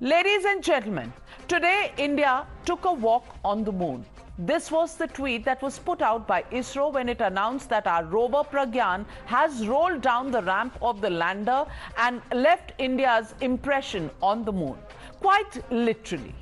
Ladies and gentlemen, today India took a walk on the moon. This was the tweet that was put out by ISRO when it announced that our rover Pragyan has rolled down the ramp of the lander and left India's impression on the moon. Quite literally.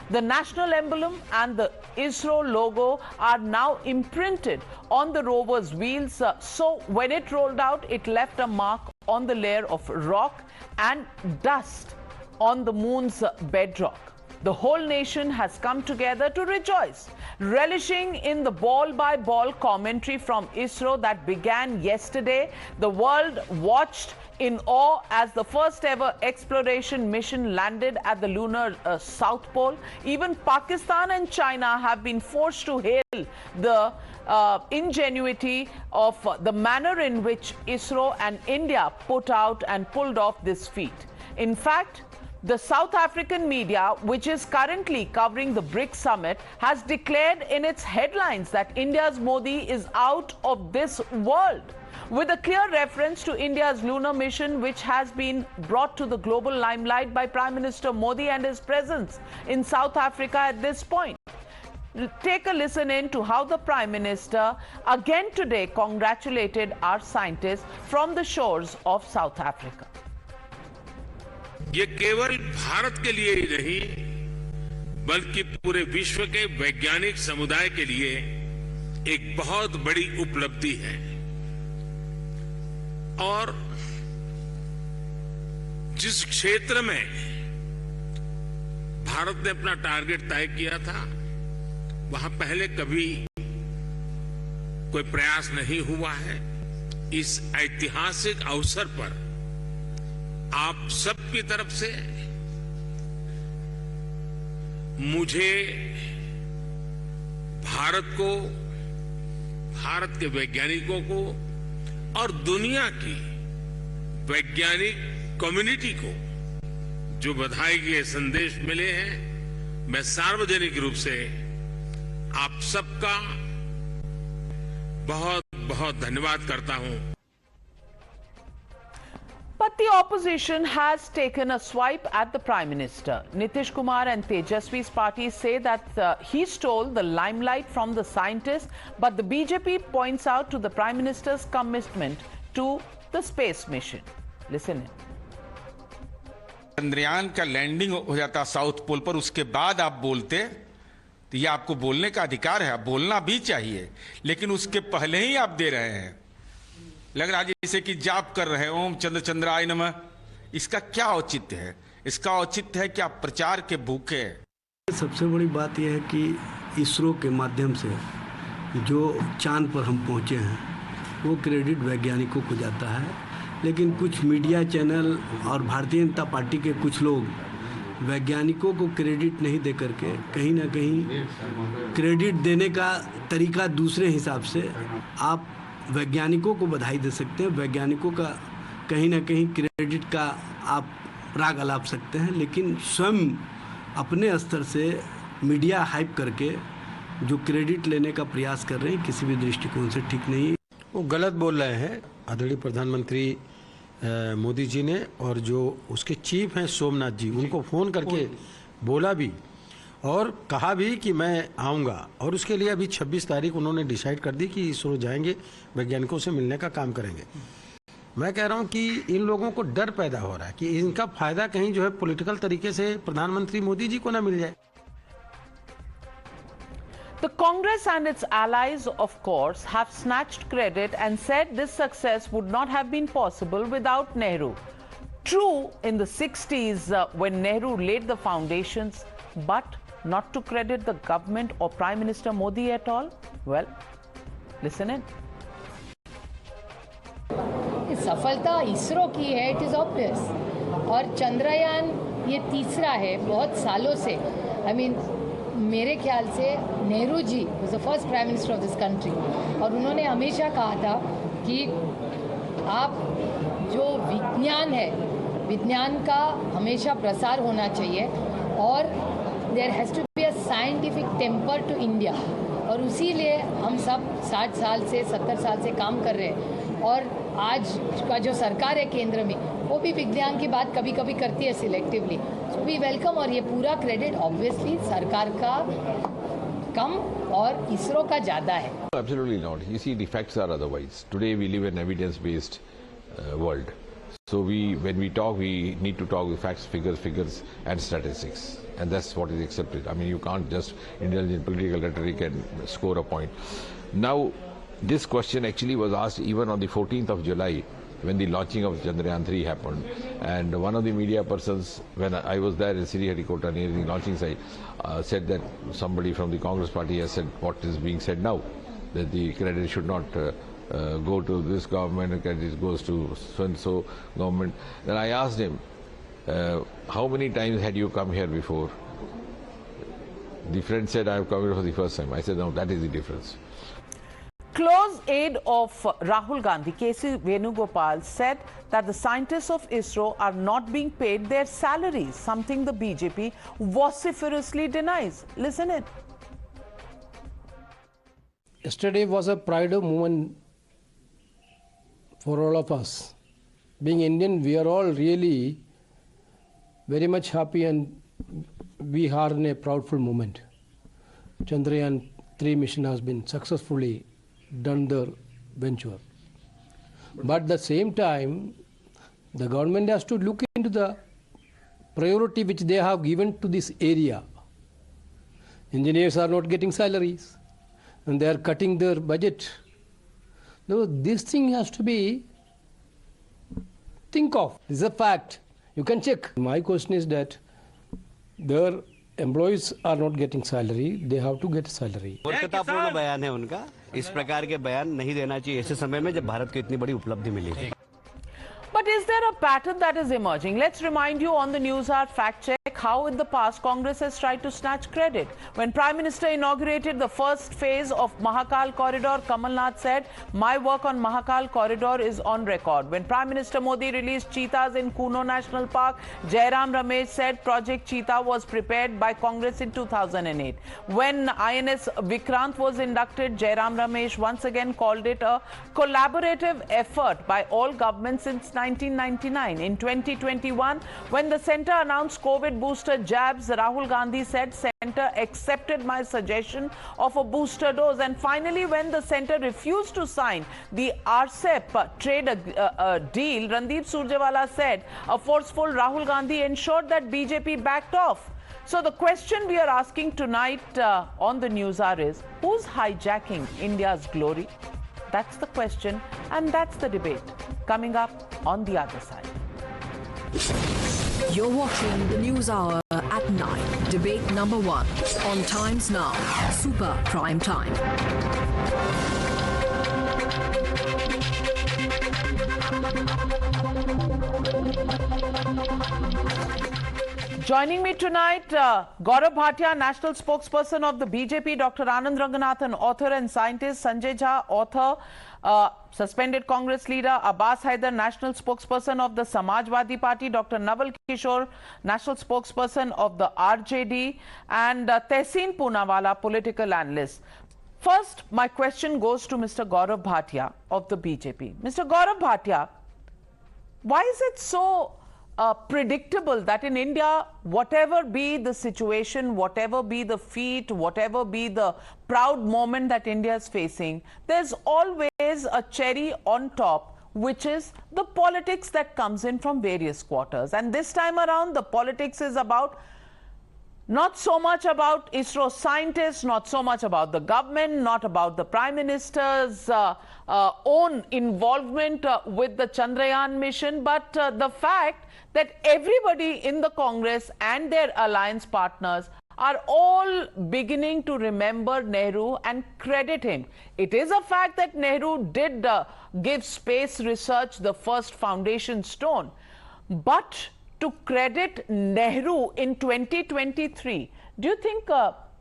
The national emblem and the ISRO logo are now imprinted on the rover's wheels. So when it rolled out, it left a mark on the layer of rock and dust on the moon's bedrock. The whole nation has come together to rejoice, relishing in the ball-by-ball commentary from ISRO that began yesterday. The world watched in awe as the first ever exploration mission landed at the lunar South Pole. Even Pakistan and China have been forced to hail the ingenuity of the manner in which ISRO and India put out and pulled off this feat. In fact, the South African media, which is currently covering the BRICS summit, has declared in its headlines that India's Modi is out of this world, with a clear reference to India's lunar mission, which has been brought to the global limelight by Prime Minister Modi and his presence in South Africa at this point. Take a listen in to how the Prime Minister again today congratulated our scientists from the shores of South Africa. ये केवल भारत के लिए ही नहीं, बल्कि पूरे विश्व के वैज्ञानिक समुदाय के लिए एक बहुत बड़ी उपलब्धि है। और जिस क्षेत्र में भारत ने अपना टारगेट तय किया था, वहां पहले कभी कोई प्रयास नहीं हुआ है। इस ऐतिहासिक अवसर पर आप सबकी तरफ से मुझे भारत को, भारत के वैज्ञानिकों को और दुनिया की वैज्ञानिक कम्युनिटी को जो बधाई के संदेश मिले हैं, मैं सार्वजनिक रूप से आप सबका बहुत बहुत धन्यवाद करता हूं। But the opposition has taken a swipe at the Prime Minister. Nitish Kumar and Tejaswi's parties say that he stole the limelight from the scientists, but the BJP points out to the Prime Minister's commitment to the space mission. Listen in. Chandrayaan का landing हो जाता south pole पर, उसके बाद आप बोलते तो ये आपको बोलने का अधिकार है, आप बोलना भी चाहिए, लेकिन उसके पहले ही आप दे रहे हैं। लग रहा जैसे कि जाप कर रहे ओम चंद्र चंद्राय नमः। इसका क्या औचित्य है? इसका औचित्य है कि आप प्रचार के भूखे। सबसे बड़ी बात यह है कि इसरो के माध्यम से जो चांद पर हम पहुंचे हैं वो क्रेडिट वैज्ञानिकों को जाता है, लेकिन कुछ मीडिया चैनल और भारतीय जनता पार्टी के कुछ लोग वैज्ञानिकों को क्रेडिट नहीं दे करके कहीं ना कहीं क्रेडिट देने का तरीका दूसरे हिसाब से आप वैज्ञानिकों को बधाई दे सकते हैं, वैज्ञानिकों का कहीं ना कहीं क्रेडिट का आप राग अलाप सकते हैं, लेकिन स्वयं अपने स्तर से मीडिया हाइप करके जो क्रेडिट लेने का प्रयास कर रहे हैं, किसी भी दृष्टिकोण से ठीक नहीं। वो गलत बोल रहे हैं आदरणीय प्रधानमंत्री मोदी जी ने, और जो उसके चीफ हैं सोमनाथ जी, उनको फ़ोन करके बोला भी और कहा भी कि मैं आऊँगा, और उसके लिए अभी 26 तारीख उन्होंने डिसाइड कर दी कि इसरो जाएंगे, वैज्ञानिकों से मिलने का काम करेंगे। मैं कह रहा हूँ कि इन लोगों को डर पैदा हो रहा है कि इनका फायदा कहीं जो है पॉलिटिकल तरीके से प्रधानमंत्री मोदी जी को ना मिल जाए। The Congress and its allies, of course, have snatched credit and said this success would not have been possible without Nehru. True, in the 60s when Nehru laid the foundations, but not to credit the government or Prime Minister Modi at all? Well, listen in. सफलता इसरो की है, it is obvious, और चंद्रयान ये तीसरा है बहुत सालों से। आई मीन मेरे ख्याल से Nehru ji was the first prime minister of this country, और उन्होंने हमेशा कहा था कि आप जो विज्ञान है, विज्ञान का हमेशा प्रसार होना चाहिए, और there has to be a scientific temper to India. और उसी लिए हम सब 60 साल से 70 साल से काम कर रहे हैं, और आज का जो सरकार है केंद्र में वो भी विज्ञान की बात कभी कभी करती है सिलेक्टिवली, सो वी वेलकम। और ये पूरा क्रेडिट ऑब्वियसली सरकार का कम और इसरो का ज़्यादा है। Absolutely not. You see, the facts are otherwise. Today we live in an evidence-based world. So when we talk, we need to talk with facts, figures and statistics. And that's what is accepted. I mean, you can't just indulge in political rhetoric and score a point. Now, this question actually was asked even on the 14th of July when the launching of Chandrayaan 3 happened. And one of the media persons, when I was there in Sri Harikota near the launching site, said that somebody from the Congress party has said what is being said now, that the credit should not go to this government, and credit goes to so-and-so government. Then I asked him, how many times had you come here before? The friend said, I have come here for the first time. I said, no, that is the difference. Close aide of Rahul Gandhi, K.C. Venugopal, said that the scientists of ISRO are not being paid their salaries, something the BJP vociferously denies. Listen in. Yesterday was a pride moment for all of us. Being Indian, we are all really very much happy, and we are in a proudful moment. Chandrayaan 3 mission has been successfully done their venture. But at the same time, the government has to look into the priority which they have given to this area. Engineers are not getting salaries and they are cutting their budget. No, this thing has to be think of. This is a fact. You can check. My question is that their employees are not getting salary, they have to get salary. मूर्खतापूर्ण बयान है उनका। इस प्रकार के बयान नहीं देना चाहिए ऐसे समय में जब भारत को इतनी बड़ी उपलब्धि मिली है। But is there a pattern that is emerging? Let's remind you on the Newshour fact check how in the past Congress has tried to snatch credit. When Prime Minister inaugurated the first phase of Mahakal Corridor, Kamal Nath said, "My work on Mahakal Corridor is on record." When Prime Minister Modi released cheetahs in Kuno National Park, Jairam Ramesh said Project Cheetah was prepared by Congress in 2008. When INS Vikrant was inducted, Jairam Ramesh once again called it a collaborative effort by all governments since 1999. In 2021, when the centre announced COVID booster jabs, Rahul Gandhi said centre accepted my suggestion of a booster dose. And finally, when the centre refused to sign the RCEP trade deal, Randeep Surjewala said a forceful Rahul Gandhi ensured that BJP backed off. So the question we are asking tonight on the Newshour is, who's hijacking India's glory? That's the question, and that's the debate coming up on the other side. You're watching the Newshour at 9. Debate number 1 on Times Now, Super Prime Time. Joining me tonight, Gaurav Bhatia, national spokesperson of the BJP, Dr. Anand Ranganathan, author and scientist, Sanjay Jha, author, suspended Congress leader, Abbas Haider, national spokesperson of the Samajwadi Party, Dr. Naval Kishore, national spokesperson of the RJD, and Tehseen Poonawala, political analyst. First, my question goes to Mr. Gaurav Bhatia of the BJP. Mr. Gaurav Bhatia, why is it so predictable that in India, whatever be the situation, whatever be the feat, whatever be the proud moment that India is facing, there's always a cherry on top, which is the politics that comes in from various quarters. And this time around, the politics is about not so much about ISRO scientists, not so much about the government, not about the Prime Minister's own involvement with the Chandrayaan mission, but the fact that everybody in the Congress and their alliance partners are all beginning to remember Nehru and credit him. It is a fact that Nehru did give space research the first foundation stone, but to credit Nehru in 2023, do you think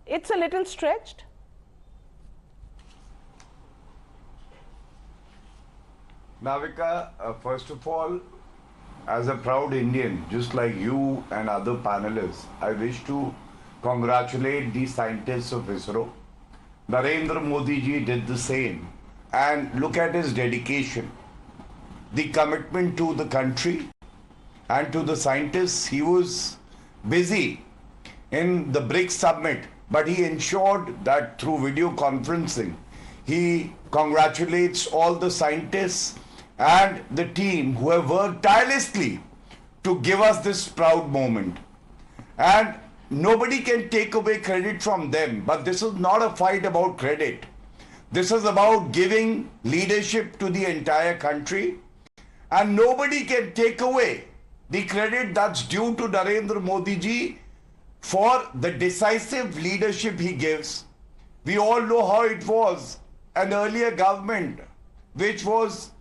it's a little stretched? Navika, first of all, as a proud Indian, just like you and other panelists, I wish to congratulate the scientists of ISRO. Narendra Modi Ji did the same. And look at his dedication. the commitment to the country and to the scientists. He was busy in the BRICS summit, but he ensured that through video conferencing, he congratulates all the scientists and the team who have worked tirelessly to give us this proud moment. And nobody can take away credit from them, but this is not a fight about credit. This is about giving leadership to the entire country, and nobody can take away the credit that's due to Narendra Modi Ji for the decisive leadership he gives. We all know how it was an earlier government which was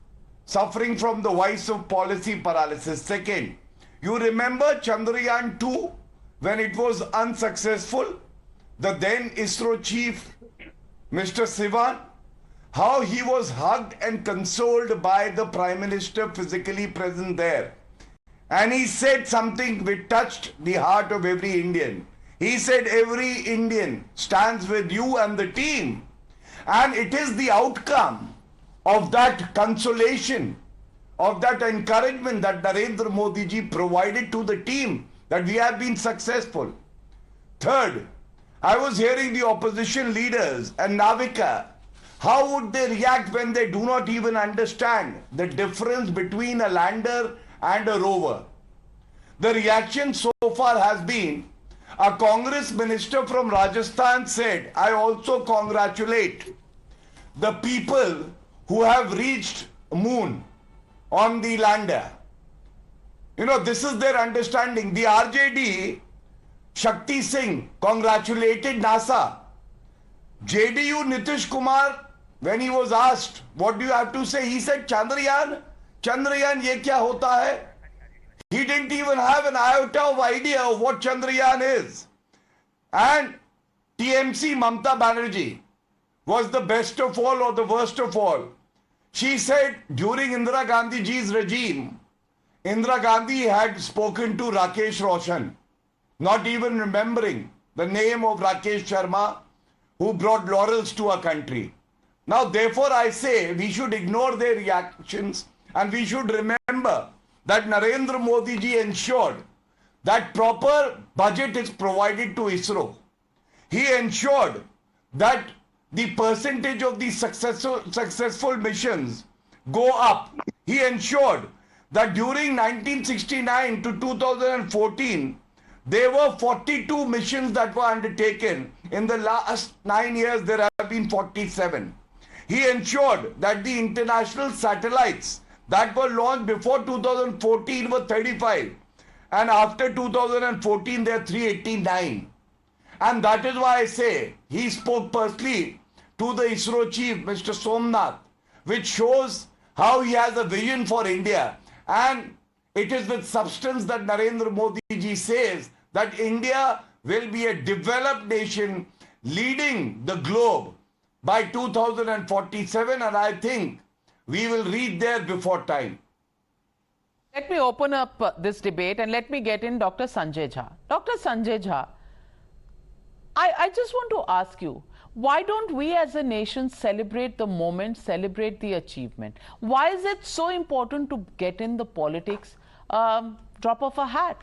suffering from the vice of policy paralysis. Second, you remember Chandrayaan 2 when it was unsuccessful? The then ISRO chief, Mr. Sivan, how he was hugged and consoled by the Prime Minister physically present there. And he said something which touched the heart of every Indian. He said, every Indian stands with you and the team. And it is the outcome of that consolation, of that encouragement that Narendra Modi Ji provided to the team, that we have been successful. Third, I was hearing the opposition leaders and Navika. How would they react when they do not even understand the difference between a lander and a rover? The reaction so far has been, a Congress minister from Rajasthan said, I also congratulate the people who have reached moon on the lander. You know, this is their understanding. The RJD, Shakti Singh, congratulated NASA. JDU Nitish Kumar, when he was asked, what do you have to say? He said, Chandrayaan, ye kya hota hai? He didn't even have an iota of idea of what Chandrayaan is. And TMC Mamta Banerjee was the best of all or the worst of all. She said during Indira Gandhi ji's regime, Indira Gandhi had spoken to Rakesh Roshan, not even remembering the name of Rakesh Sharma, who brought laurels to our country. Now, therefore, I say we should ignore their reactions and we should remember that Narendra Modi Ji ensured that proper budget is provided to ISRO. He ensured that the percentage of the successful missions go up. He ensured that during 1969 to 2014, there were 42 missions that were undertaken. In the last 9 years, there have been 47. He ensured that the international satellites that were launched before 2014 were 35. And after 2014, they are 389. And that is why I say he spoke personally to the ISRO chief, Mr. Somnath, which shows how he has a vision for India. And it is with substance that Narendra Modi Ji says that India will be a developed nation leading the globe by 2047. And I think we will reach there before time. Let me open up this debate and let me get in Dr. Sanjay Jha. Dr. Sanjay Jha, I just want to ask you, why don't we as a nation celebrate the moment, celebrate the achievement? Why is it so important to get in the politics, drop of a hat?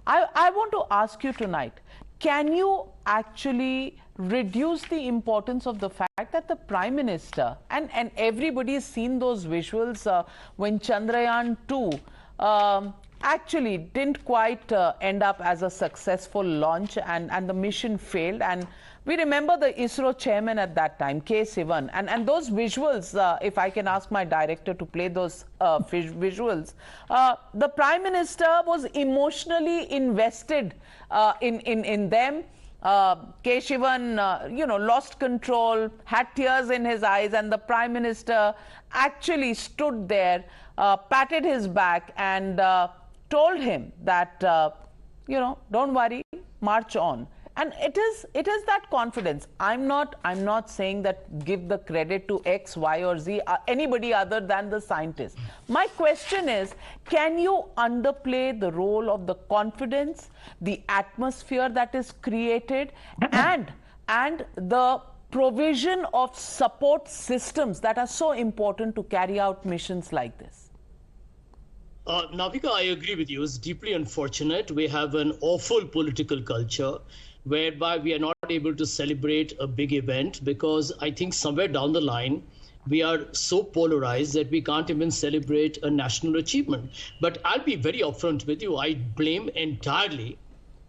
I want to ask you tonight, can you actually reduce the importance of the fact that the Prime Minister, and everybody has seen those visuals when Chandrayaan 2 actually didn't quite end up as a successful launch and the mission failed. And we remember the ISRO chairman at that time, K. Sivan, and those visuals, if I can ask my director to play those visuals, the Prime Minister was emotionally invested in them. K. Sivan, lost control, had tears in his eyes, and the Prime Minister actually stood there, patted his back and told him that, don't worry, march on. And it is that confidence. I'm not saying that give the credit to X, Y, or Z, anybody other than the scientist. My question is, can you underplay the role of the confidence, the atmosphere that is created, and the provision of support systems that are so important to carry out missions like this? Navika, I agree with you. It's deeply unfortunate. We have an awful political culture whereby we are not able to celebrate a big event because I think somewhere down the line, we are so polarized that we can't even celebrate a national achievement. But I'll be very upfront with you. I blame entirely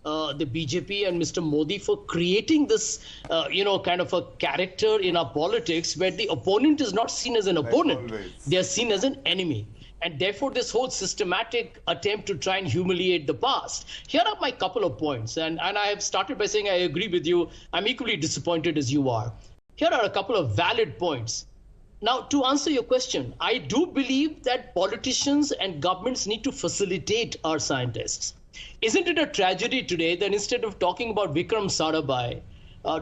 the BJP and Mr. Modi for creating this, kind of a character in our politics where the opponent is not seen as an opponent. They are seen as an enemy. And therefore, this whole systematic attempt to try and humiliate the past. Here are my couple of points. And I have started by saying I agree with you. I'm equally disappointed as you are. Here are a couple of valid points. Now, to answer your question, I do believe that politicians and governments need to facilitate our scientists. Isn't it a tragedy today that instead of talking about Vikram Sarabhai,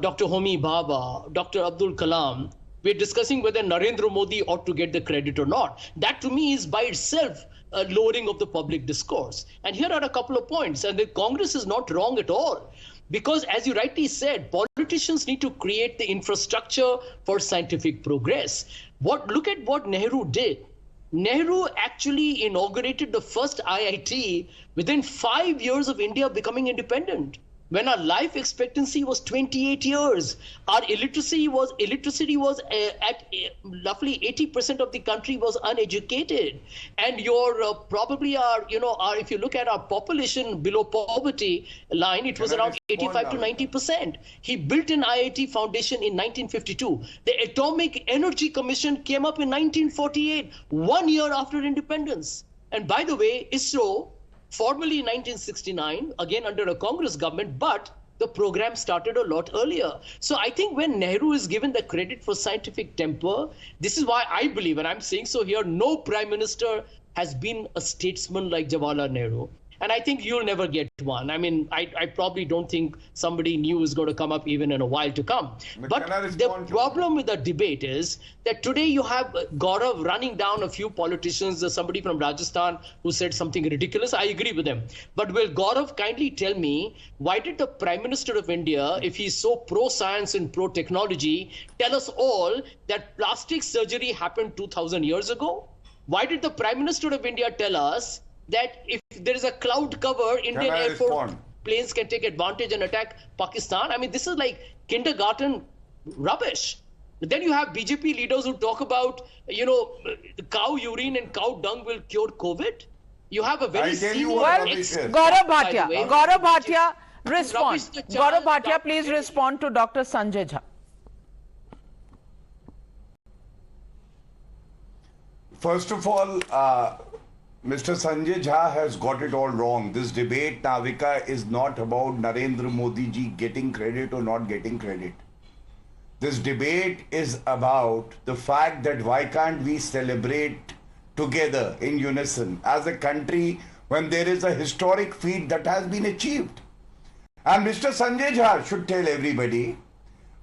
Dr. Homi Bhabha, Dr. Abdul Kalam, we're discussing whether Narendra Modi ought to get the credit or not. That to me is by itself a lowering of the public discourse. And here are a couple of points. And the Congress is not wrong at all. Because as you rightly said, politicians need to create the infrastructure for scientific progress. Look at what Nehru did. Nehru actually inaugurated the first IIT within 5 years of India becoming independent. When our life expectancy was 28 years, our illiteracy was at roughly 80% of the country was uneducated, and if you look at our population below poverty line, it was around 85 to 90%. He built an IIT foundation in 1952. The Atomic Energy Commission came up in 1948, 1 year after independence. And by the way, ISRO, formally in 1969, again under a Congress government, but the program started a lot earlier. So I think when Nehru is given the credit for scientific temper, this is why I believe, and I'm saying so here, no prime minister has been a statesman like Jawaharlal Nehru. And I think you'll never get one. I mean, I probably don't think somebody new is going to come up even in a while to come. But the problem with the debate is that today you have Gaurav running down a few politicians. There's somebody from Rajasthan who said something ridiculous. I agree with him. But will Gaurav kindly tell me, why did the Prime Minister of India, if he's so pro-science and pro-technology, tell us all that plastic surgery happened 2,000 years ago? Why did the Prime Minister of India tell us that if there is a cloud cover, Indian Air Force planes can take advantage and attack Pakistan? I mean, this is like kindergarten rubbish. Then you have BJP leaders who talk about, cow urine and cow dung will cure COVID. You have a very senior... Gaurav Bhatia, respond. Gaurav Bhatia, please respond to Dr. Sanjay Jha. First of all, Mr. Sanjay Jha has got it all wrong. This debate, Navika, is not about Narendra Modi Ji getting credit or not getting credit. This debate is about the fact that why can't we celebrate together in unison as a country when there is a historic feat that has been achieved. And Mr. Sanjay Jha should tell everybody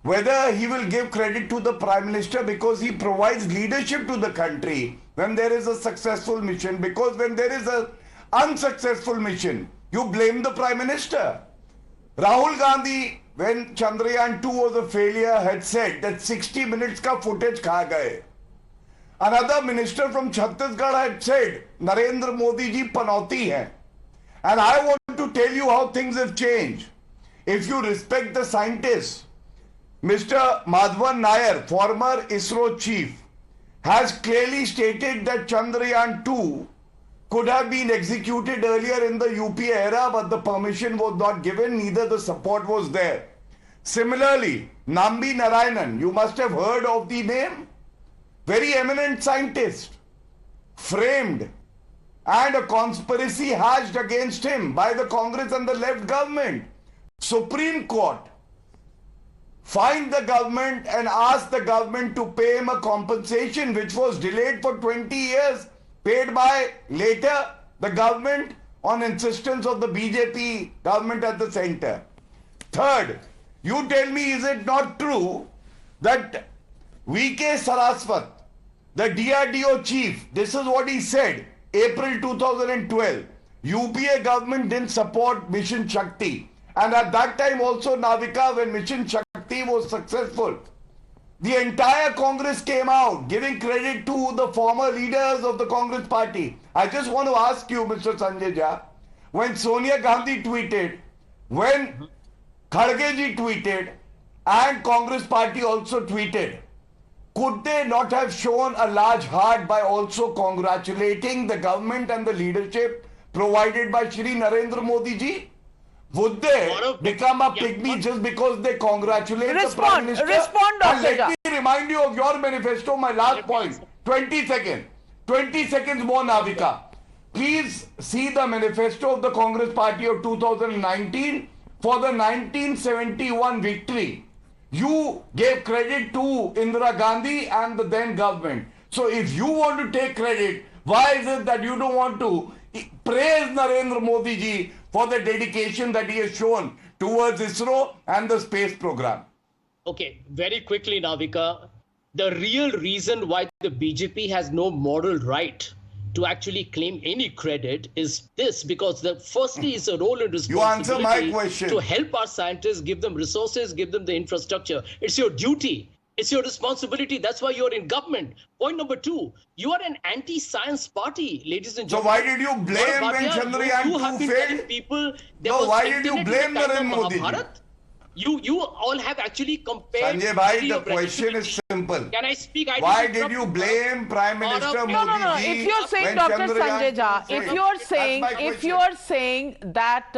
whether he will give credit to the Prime Minister because he provides leadership to the country when there is a successful mission, because when there is an unsuccessful mission, you blame the Prime Minister. Rahul Gandhi, when Chandrayaan 2 was a failure, had said that 60 minutes ka footage kha gaye. Another minister from Chhattisgarh had said, Narendra Modi Ji panauti hai. And I want to tell you how things have changed. If you respect the scientists, Mr. Madhavan Nair, former ISRO chief, has clearly stated that Chandrayaan 2 could have been executed earlier in the UPA era, but the permission was not given, neither the support was there. Similarly, Nambi Narayanan, you must have heard of the name, very eminent scientist, framed and a conspiracy hatched against him by the Congress and the left government. Supreme Court fined the government and asked the government to pay him a compensation which was delayed for 20 years, paid by later the government on insistence of the BJP government at the center. Third, you tell me, is it not true that V.K. Saraswat, the DRDO chief, this is what he said, April 2012, UPA government didn't support Mission Shakti. And at that time also, Navika, when Mission Shakti was successful, The entire Congress came out giving credit to the former leaders of the Congress party. I just want to ask you, Mr. Sanjay Jha, when Sonia Gandhi tweeted, when Kharge ji tweeted, and Congress party also tweeted, could they not have shown a large heart by also congratulating the government and the leadership provided by Shri Narendra Modi Ji? Would they become a pygmy just because they congratulate the Prime Minister? Respond, And Dr. let me remind you of your manifesto, my last point. 20 seconds. 20 seconds more, Navika. Please see the manifesto of the Congress Party of 2019 for the 1971 victory. You gave credit to Indira Gandhi and the then government. So if you want to take credit, why is it that you don't want to praise Narendra Modi Ji for the dedication that he has shown towards ISRO and the space program? Okay, very quickly, Navika. The real reason why the BJP has no moral right to actually claim any credit is this, because the firstly is a role and responsibility answer my question. to help our scientists, give them resources, give them the infrastructure. It's your duty. It's your responsibility. That's why you're in government. Point number two, you are an anti-science party, ladies and So gentlemen. why did you blame Gaurav when Bhatia, Chandrayaan you have 2 been telling failed? people there No, was why did you internet blame in the time Narendra of Modi Ji? Mahabharat. You all have actually compared. Sanjay bhai, history the of question is relativity. simple. Can I speak? I Why didn't did you interrupt blame Prime Minister No, Modi No. Ji? If you're saying, when Dr. Chandrayaan Sanjay Jha, failed? if you're That's saying, my if question. you're saying that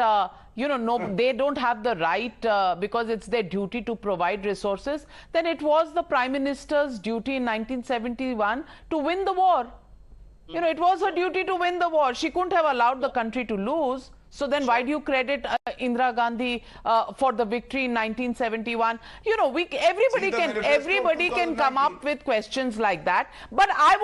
no, they don't have the right because it's their duty to provide resources, then it was the Prime Minister's duty in 1971 to win the war. It was her duty to win the war. She couldn't have allowed the country to lose. So then why do you credit Indira Gandhi for the victory in 1971? Everybody can come up with questions like that. But I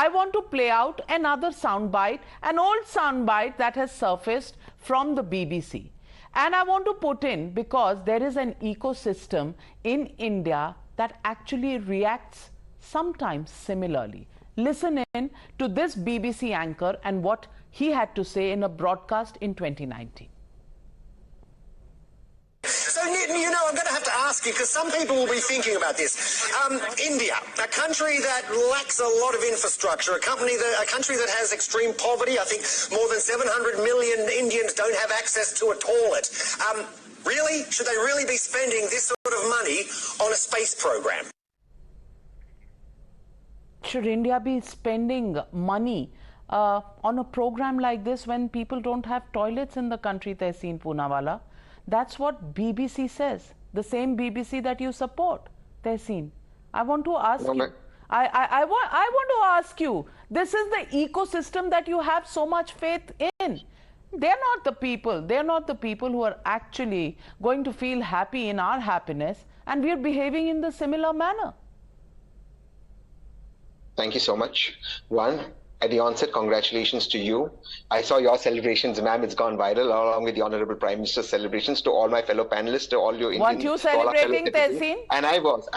want to play out another soundbite, an old soundbite that has surfaced from the BBC. And I want to put in, because there is an ecosystem in India that actually reacts sometimes similarly. Listen in to this BBC anchor and what he had to say in a broadcast in 2019. So, Nitin, I'm going to have to ask you, because some people will be thinking about this. India, a country that lacks a lot of infrastructure, a country that has extreme poverty. I think more than 700 million Indians don't have access to a toilet. Really? Should they really be spending this sort of money on a space program? Should India be spending money on a program like this when people don't have toilets in the country, Tehseen Poonawala? That's what BBC says, the same BBC that you support, Tehseen. I want to ask you, I want to ask you, this is the ecosystem that you have so much faith in. They're not the people who are actually going to feel happy in our happiness, and we're behaving in the similar manner. Thank you so much. One, at the onset, congratulations to you. I saw your celebrations, ma'am. It's gone viral, along with the Honorable Prime Minister's celebrations, to all my fellow panelists, to all your Indians. Weren't you celebrating, Tehseen? And I was,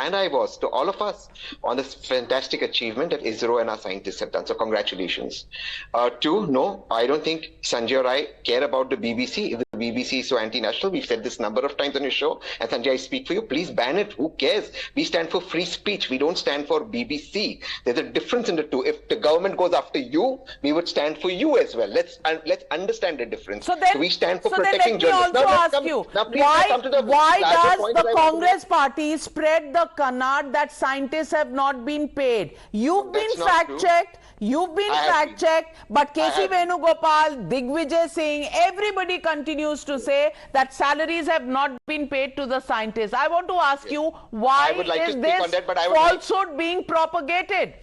to all of us, on this fantastic achievement that ISRO and our scientists have done. So congratulations. Two, no, I don't think Sanjay or I care about the BBC. If the BBC is so anti-national, we've said this number of times on your show, and Sanjay, I speak for you, please ban it. Who cares? We stand for free speech. We don't stand for BBC. There's a difference in the two. If the government goes after you, we would stand for you as well. Let's understand the difference. So we stand for protecting journalists. So then let me also ask you, why does the Congress party spread the canard that scientists have not been paid? You've been fact-checked. But K.C. Venugopal, Digvijay Singh, everybody continues to say that salaries have not been paid to the scientists. I want to ask you, why is this falsehood being propagated?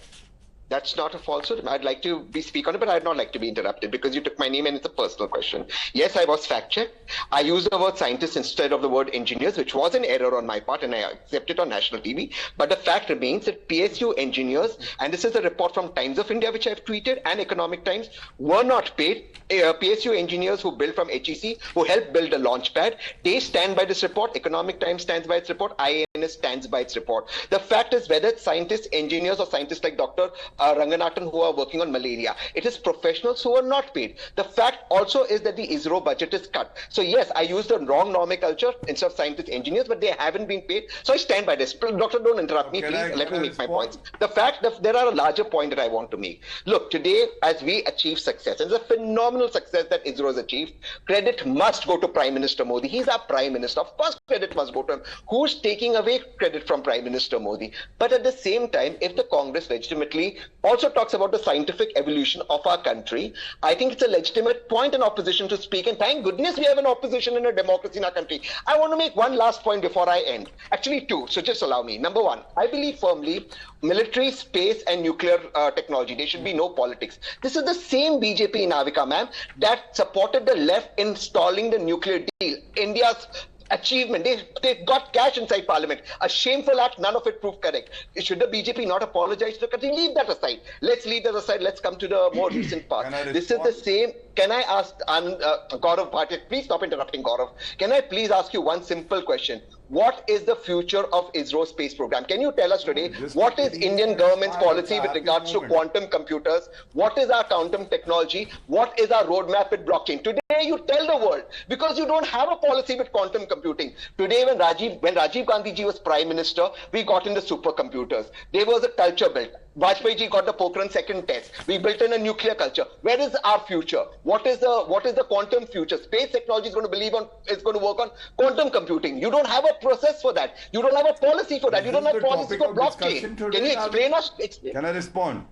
That's not a falsehood. I'd like to speak on it, but I'd not like to be interrupted because you took my name and it's a personal question. Yes, I was fact-checked. I used the word scientists instead of the word engineers, which was an error on my part, and I accept it on national TV. But the fact remains that PSU engineers, and this is a report from Times of India, which I've tweeted, and Economic Times, were not paid. PSU engineers who built from HEC, who helped build a launch pad, they stand by this report. Economic Times stands by its report. IIM stands by its report. The fact is, whether it's scientists, engineers, or scientists like Dr. Ranganathan who are working on malaria, it is professionals who are not paid. The fact also is that the ISRO budget is cut. So yes, I used the wrong nomenclature instead of scientists, engineers, but they haven't been paid. So I stand by this. Doctor, don't interrupt me, please. Let me make my points. The fact that there are a larger point that I want to make. Look, today, as we achieve success, it's a phenomenal success that ISRO has achieved. Credit must go to Prime Minister Modi. He's our Prime Minister. Of course, credit must go to him. Who's taking away credit from Prime Minister Modi? But at the same time, if the Congress legitimately also talks about the scientific evolution of our country, I think it's a legitimate point in opposition to speak. And thank goodness we have an opposition in a democracy in our country. I want to make one last point before I end. Actually, two. So just allow me. Number one, I believe firmly military, space, and nuclear technology. There should be no politics. This is the same BJP, Navika ma'am, that supported the left in stalling the nuclear deal. India's achievement. They got cash inside parliament. A shameful act, none of it proved correct. Should the BJP not apologize to the country? Leave that aside. Let's leave that aside. Let's come to the more recent part. This is the same. Can I ask Gaurav Bhatia, please stop interrupting Gaurav. Can I please ask you one simple question? What is the future of ISRO space program? Can you tell us today what is Indian government's policy with regards to quantum computers? What is our quantum technology? What is our roadmap with blockchain? Today you tell the world, because you don't have a policy with quantum computing. Today when Rajiv Gandhi ji was Prime Minister, we got in the supercomputers. There was a culture built. Vajpayee ji got the Pokhran second test. We built in a nuclear culture. Where is our future? What is the quantum future? Space technology is going to work on quantum computing. You don't have a process for that. You don't have a policy for that. You don't have a policy for blockchain. Can you explain us? Can I respond?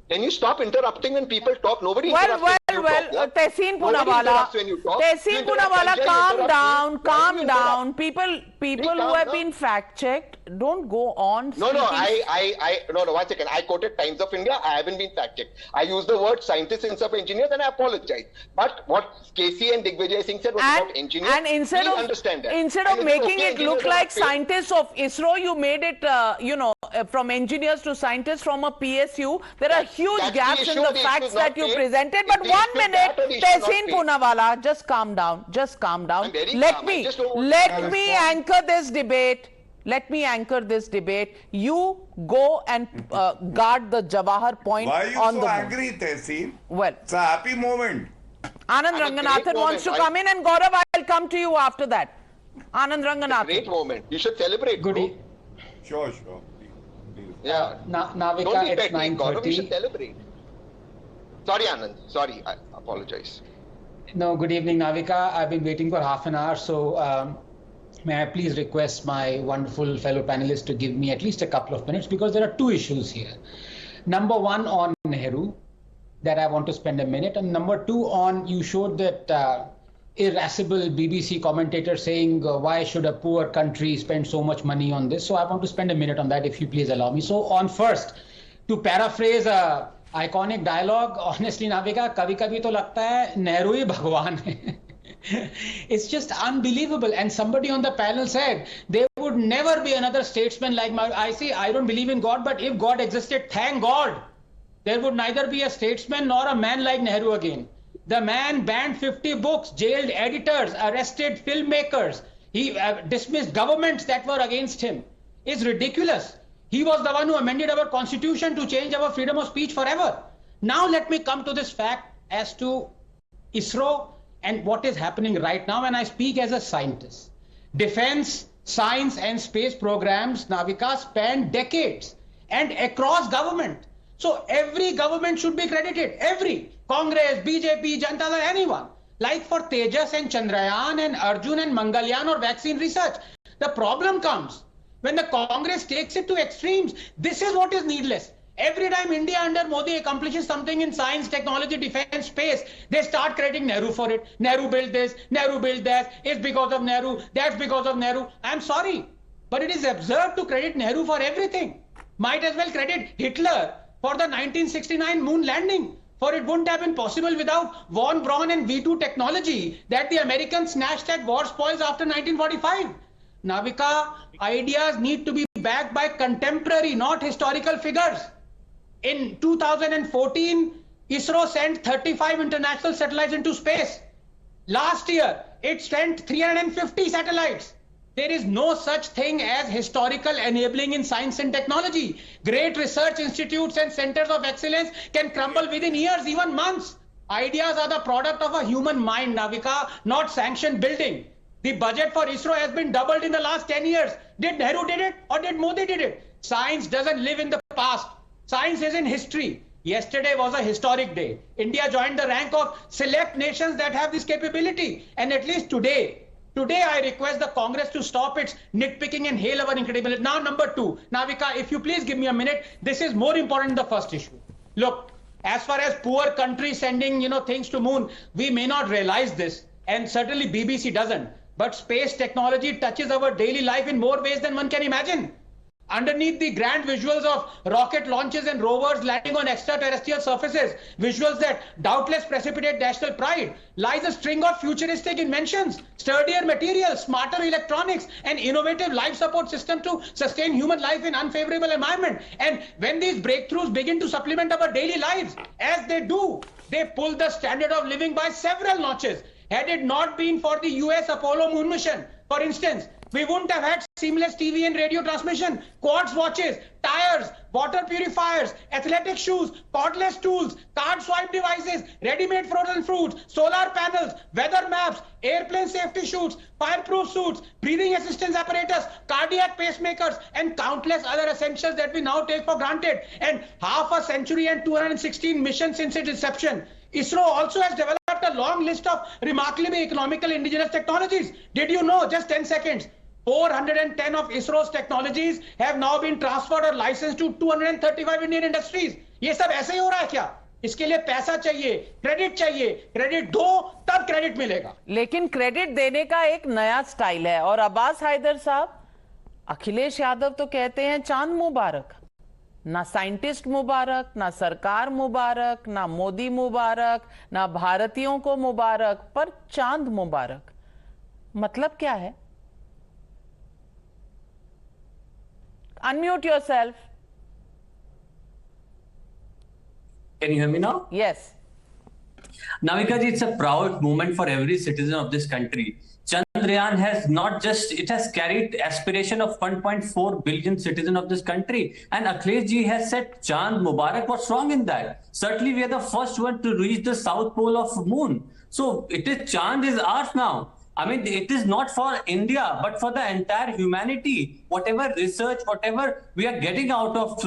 Can you stop interrupting when people talk? Nobody interrupts Tehseen Poonawala, calm down. People who have been fact-checked, don't go on. No, one second. I quoted Times of India. I haven't been fact-checked. I used the word scientists instead of engineers, and I apologize. But what KC and Digvijay Singh said was about engineers. And instead of making it look like scientists of ISRO, you made it, from engineers to scientists from a PSU. There are huge gaps in the facts that you presented. But 1 minute, Tehseen Poonawala, just calm down. Let me anchor this debate. You go and guard the Jawahar point. Why are you on so the angry, Tehseen? Well, it's a happy moment. Anand Ranganathan wants to come in, and Gaurav, I'll come to you after that. Anand Ranganathan. Great moment. You should celebrate. Good. Sure. Yeah. Navika, don't be it's petty, 9:30. Gaurav, you should celebrate. Sorry, Anand. Sorry, I apologize. No, good evening, Navika. I've been waiting for half an hour, so may I please request my wonderful fellow panelists to give me at least a couple of minutes, because there are two issues here. Number one on Nehru, that I want to spend a minute, and number two on, you showed that irascible BBC commentator saying, why should a poor country spend so much money on this? So I want to spend a minute on that, if you please allow me. So on first, to paraphrase a iconic dialogue, honestly, Navika, kabhi-kabhi to lagta hai Nehru hi bhagwan hai. It's just unbelievable. And somebody on the panel said there would never be another statesman like I don't believe in God, but if God existed, thank God, there would neither be a statesman nor a man like Nehru again. The man banned 50 books, jailed editors, arrested filmmakers. He dismissed governments that were against him. It's ridiculous. He was the one who amended our constitution to change our freedom of speech forever. Now let me come to this fact as to ISRO and what is happening right now, and I speak as a scientist. Defense, science and space programs, Navika, span decades and across government. So every government should be credited. Every Congress, BJP, Janata Dal, anyone. Like for Tejas and Chandrayaan and Arjun and Mangalyaan or vaccine research. The problem comes when the Congress takes it to extremes. This is what is needless. Every time India under Modi accomplishes something in science, technology, defense, space, they start crediting Nehru for it. Nehru built this, Nehru built that, it's because of Nehru, that's because of Nehru. I'm sorry, but it is absurd to credit Nehru for everything. Might as well credit Hitler for the 1969 moon landing, for it wouldn't have been possible without von Braun and V2 technology that the Americans snatched at war spoils after 1945. Navika, ideas need to be backed by contemporary, not historical figures. In 2014, ISRO sent 35 international satellites into space. Last year, it sent 350 satellites. There is no such thing as historical enabling in science and technology. Great research institutes and centers of excellence can crumble within years, even months. Ideas are the product of a human mind, Navika, not sanctioned building. The budget for ISRO has been doubled in the last 10 years. Did Nehru did it or did Modi did it? Science doesn't live in the past. Science is in history. Yesterday was a historic day. India joined the rank of select nations that have this capability. And at least today I request the Congress to stop its nitpicking and hail our incredibility. Now, number two, Navika, if you please give me a minute, this is more important than the first issue. Look, as far as poor countries sending, things to moon, we may not realize this, and certainly BBC doesn't. But space technology touches our daily life in more ways than one can imagine. Underneath the grand visuals of rocket launches and rovers landing on extraterrestrial surfaces, visuals that doubtless precipitate national pride, lies a string of futuristic inventions, sturdier materials, smarter electronics, and innovative life support system to sustain human life in unfavorable environment. And when these breakthroughs begin to supplement our daily lives, as they do, they pull the standard of living by several notches. Had it not been for the US Apollo moon mission, for instance, we wouldn't have had seamless TV and radio transmission, quartz watches, tires, water purifiers, athletic shoes, cordless tools, card swipe devices, ready-made frozen fruits, solar panels, weather maps, airplane safety suits, fireproof suits, breathing assistance apparatus, cardiac pacemakers, and countless other essentials that we now take for granted. And half a century and 216 missions since its inception. ISRO also has developed a long list of remarkably economical indigenous technologies. Did you know, just 10 seconds, 410 of ISRO's technologies have now been transferred or licensed to 235 Indian industries. ये सब ऐसे ही हो रहा है क्या? इसके लिए पैसा चाहिए, क्रेडिट दो तब क्रेडिट मिलेगा. लेकिन क्रेडिट देने का एक नया स्टाइल है. और अब्बास हैदर साहब, अखिलेश यादव तो कहते हैं चांद मुबारक. ना साइंटिस्ट मुबारक, ना सरकार मुबारक, ना मोदी मुबारक, ना भारतीयों को मुबारक, पर चांद मुबारक. मतलब क्या है? Unmute yourself. Can you hear me now? Yes. Navika ji, it's a proud moment for every citizen of this country. Chandrayaan has it has carried aspiration of 1.4 billion citizens of this country. And Akhilesh ji has said, Chand Mubarak, what's wrong in that? Certainly, we are the first one to reach the south pole of moon. So Chand is ours now. I mean, it is not for India, but for the entire humanity. Whatever research, whatever we are getting out of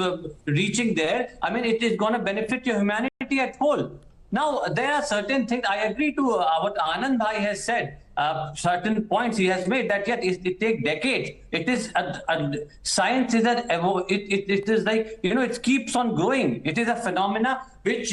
reaching there, I mean, it is going to benefit your humanity at whole. Now, there are certain things, I agree to what Anand Bhai has said, certain points he has made that yet it takes decades. It is, science is, it is like, it keeps on growing. It is a phenomena which,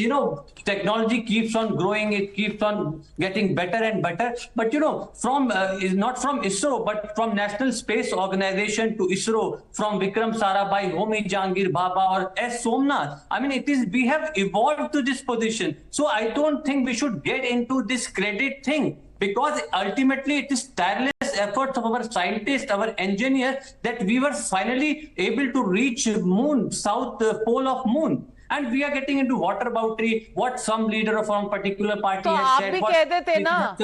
technology keeps on growing, it keeps on getting better and better. But, from, not from ISRO, but from National Space Organization to ISRO, from Vikram Sarabhai, Homi Jahangir Bhabha or S. Somnath, I mean, we have evolved to this position. So I don't think we should get into this credit thing, because ultimately it is tireless efforts of our scientists, our engineers, that we were finally able to reach moon, south pole of moon. And we are getting into water boundary, what some leader from particular party has said. आप भी कह देते ना,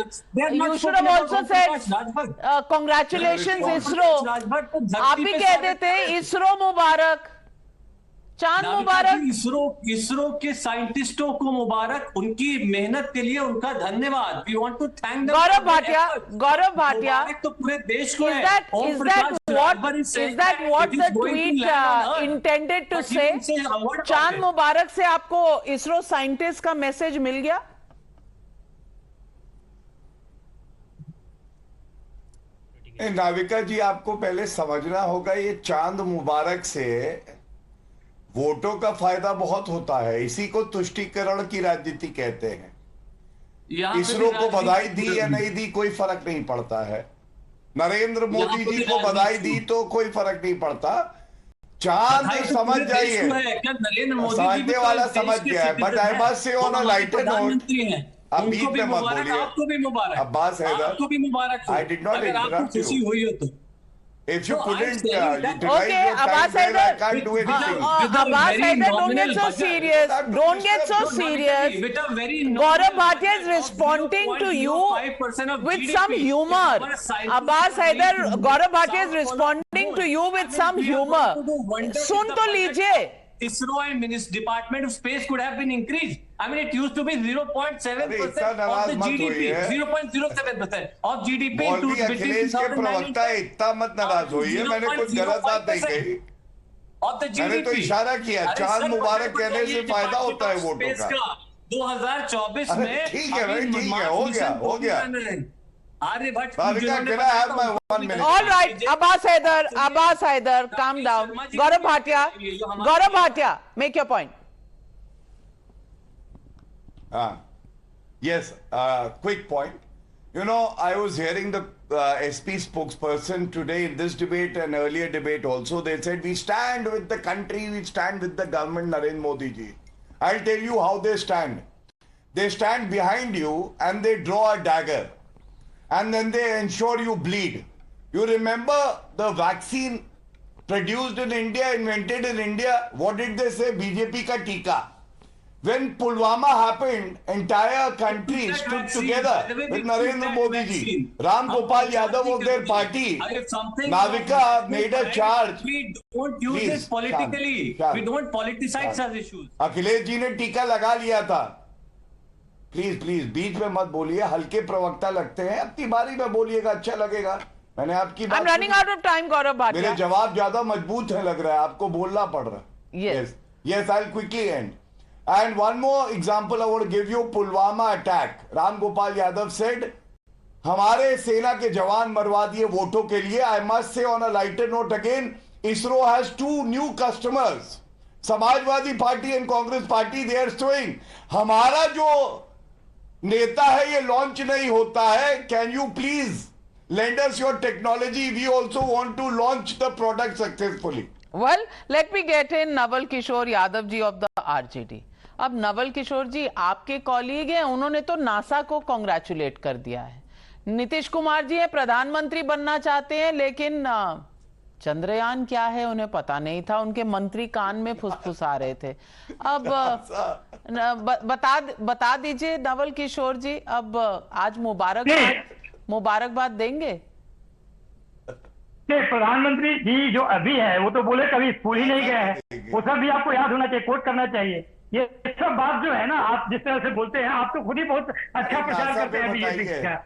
you should have also said, congratulations ISRO. आप भी कह देते, ISRO मुबारक, चांद मुबारक. इसरो के साइंटिस्टों को मुबारक, उनकी मेहनत के लिए उनका धन्यवाद. We want to thank them. Gaurav Bhatia, तो पूरे देश को है. Is that what the tweet intended to say? चांद मुबारक से आपको इसरो साइंटिस्ट का मैसेज मिल गया? नाविका जी, आपको पहले समझना होगा, ये चांद मुबारक से वोटों का फायदा बहुत होता है. इसी को तुष्टीकरण की राजनीति कहते हैं. इसरो को बधाई दी या नहीं दी कोई फर्क नहीं पड़ता है. नरेंद्र मोदी जी को बधाई दी तो कोई फर्क नहीं पड़ता. चांद समझ जाइए, समझने वाला समझ गया है. But I must say on a lighter note, अब बीच में मत बोलिए. आपको भी मुबारक. अब्बास हैदर, आपको भी मुबारक. I did not interrupt you. If you couldn't utilize Okay, your time Abbas well, I Haider, can't do anything. Abbas Haider, don't get so serious. Don't get so serious. Gaurav Bhatia is responding to you with some humor. Abbas Haider, Gaurav Bhatia is responding to you with some humor. सुन तो लीजिए. ISRO and Department of Space could have been increased. I mean, it used to be 0.7% of the GDP, 0.07% of GDP between 2019. इतना मत नाराज होइए, मैंने कुछ गलत बात नहीं कही. मैंने तो इशारा किया, चांद मुबारक कहने से फायदा होता है वोटों का. 2024 में ठीक है भाई, ठीक है, हो गया. Aryabhatt, all right, Abbas Haider, calm down. Gaurav Bhatia, make your point. Yes, quick point. You know, I was hearing the SP spokesperson today in this debate and earlier debate also. They said, we stand with the country, we stand with the government, Narendra Modi Ji. I'll tell you how they stand. They stand behind you and they draw a dagger. And then they ensure you bleed. You remember the vaccine produced in India, invented in India? What did they say? BJP ka tika. When Pulwama happened, entire country stood together with Narendra Modi Ji. Ram Gopal Yadav of their party. Navika made a charge. We don't use this politically. We don't politicize such issues. Akhilesh ji ने टीका लगा लिया था. Please बीच में मत बोलिए, हल्के प्रवक्ता लगते हैं, अपनी बारी में बोलिएगा, अच्छा लगेगा. मैंने आपकी बात. I'm running out of time, Gaurav Bhatia. मेरे जवाब ज्यादा मजबूत है लग रहा है, आपको बोलना पड़ रहा है. Yes, I'll quickly end. And one more example I want to give you, Pulwama attack. Ram Gopal Yadav said, हमारे सेना के जवान मरवा दिए वोटों के लिए. I must say on a lighter note again, ISRO has 2 new customers. Samajwadi party and Congress party, they are showing. हमारा जो नेता है ये लॉन्च नहीं होता है. Can you please lend us your technology? We also want to launch the product successfully. Well, let me get in Naval Kishore Yadav ji of the RJD. अब नवल किशोर जी आपके कॉलीग हैं, उन्होंने तो नासा को कांग्रेचुलेट कर दिया है. नीतीश कुमार जी हैं, प्रधानमंत्री बनना चाहते हैं, लेकिन चंद्रयान क्या है उन्हें पता नहीं था. उनके मंत्री कान में फुसफुसा रहे थे. अब बता दीजिए नवल किशोर जी, अब आज मुबारकबाद देंगे? प्रधानमंत्री जी जो अभी है वो तो बोले कभी स्कूल ही नहीं गए हैं. वो सब भी आपको याद होना चाहिए, कोट करना चाहिए. ये सब बात जो है ना, आप जिस तरह से बोलते हैं, आप तो खुद ही बहुत अच्छा प्रचार करते हैं बीजेपी का.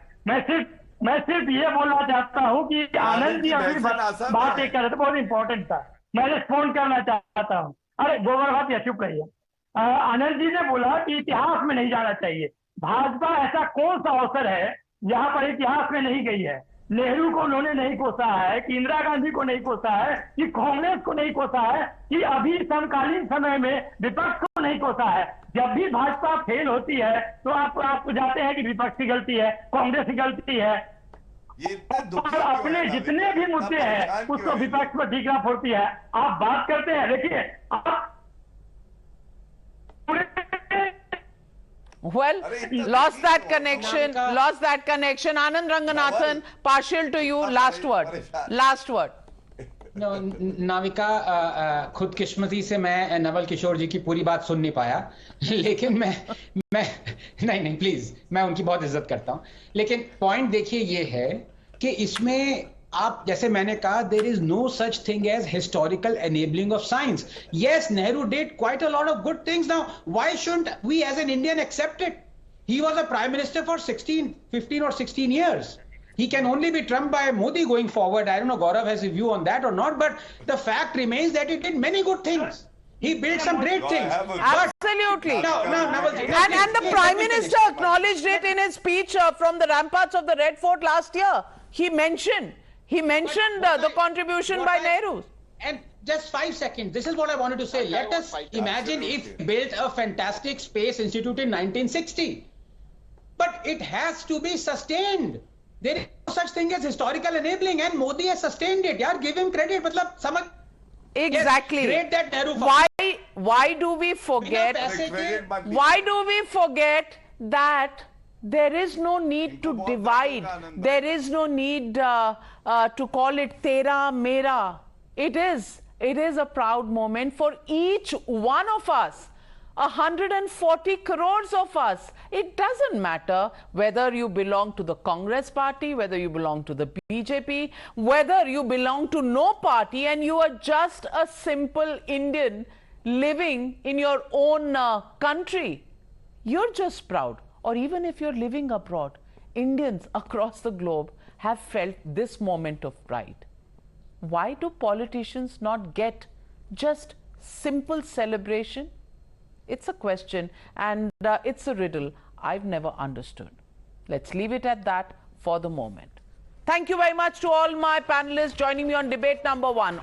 मैं सिर्फ ये बोलना चाहता हूँ कि आनंद जी अभी बात एक कर रहे थे, बहुत इंपॉर्टेंट था, मैं रिस्पॉन्ड करना चाहता हूँ. अरे गौरव भाटिया चुप रहिए. आनंद जी ने बोला कि इतिहास में नहीं जाना चाहिए. भाजपा ऐसा कौन सा अवसर है जहाँ पर इतिहास में नहीं गई है? नेहरू को उन्होंने नहीं कोसा है, कि इंदिरा गांधी को नहीं कोसा है, कि कांग्रेस को नहीं कोसा है, कि अभी समकालीन समय में विपक्ष को नहीं कोसा है. जब भी भाजपा फेल होती है तो आप जाते हैं कि विपक्ष की गलती है, कांग्रेस की गलती है. अपने जितने भी मुद्दे हैं उसको विपक्ष पर ठीकरा फोड़ती है. आप बात करते हैं, देखिए आप Well, lost that connection. Anand Ranganathan, partial to you. Last word. No, Navika, खुदकिस्मती से मैं नवल किशोर जी की पूरी बात सुन नहीं पाया, लेकिन मैं नहीं प्लीज, मैं उनकी बहुत इज्जत करता हूं. लेकिन पॉइंट देखिए ये है कि इसमें आप जैसे मैंने कहा, there is no such thing as historical enabling of science. Yes, Nehru did quite a lot of good things. Now why shouldn't we as an Indian accept it? He was a prime minister for 15 or 16 years. He can only be trumped by Modi going forward. I don't know Gaurav has a view on that or not, but the fact remains that he did many good things. He built some great things. Absolutely. And the Prime Minister acknowledged it in his speech from the ramparts of the Red Fort last year. He mentioned the contribution by Nehru. And just 5 seconds. This is what I wanted to say. Let us imagine if he built a fantastic space institute in 1960. But it has to be sustained. There is no such thing as historical enabling, and Modi has sustained it. Yaar, give him credit. मतलब समझ. Exactly. Yes, great that Nehru. Why do we forget? Why do we forget that There is no need to divide. There is no need to call it tera, mera. It is a proud moment for each one of us. 140 crores of us. It doesn't matter whether you belong to the Congress party, whether you belong to the BJP, whether you belong to no party and you are just a simple Indian living in your own country. You're just proud. Or even if you're living abroad, Indians across the globe have felt this moment of pride. Why do politicians not get just simple celebration? It's a question and it's a riddle I've never understood. Let's leave it at that for the moment. Thank you very much to all my panelists joining me on debate number 1.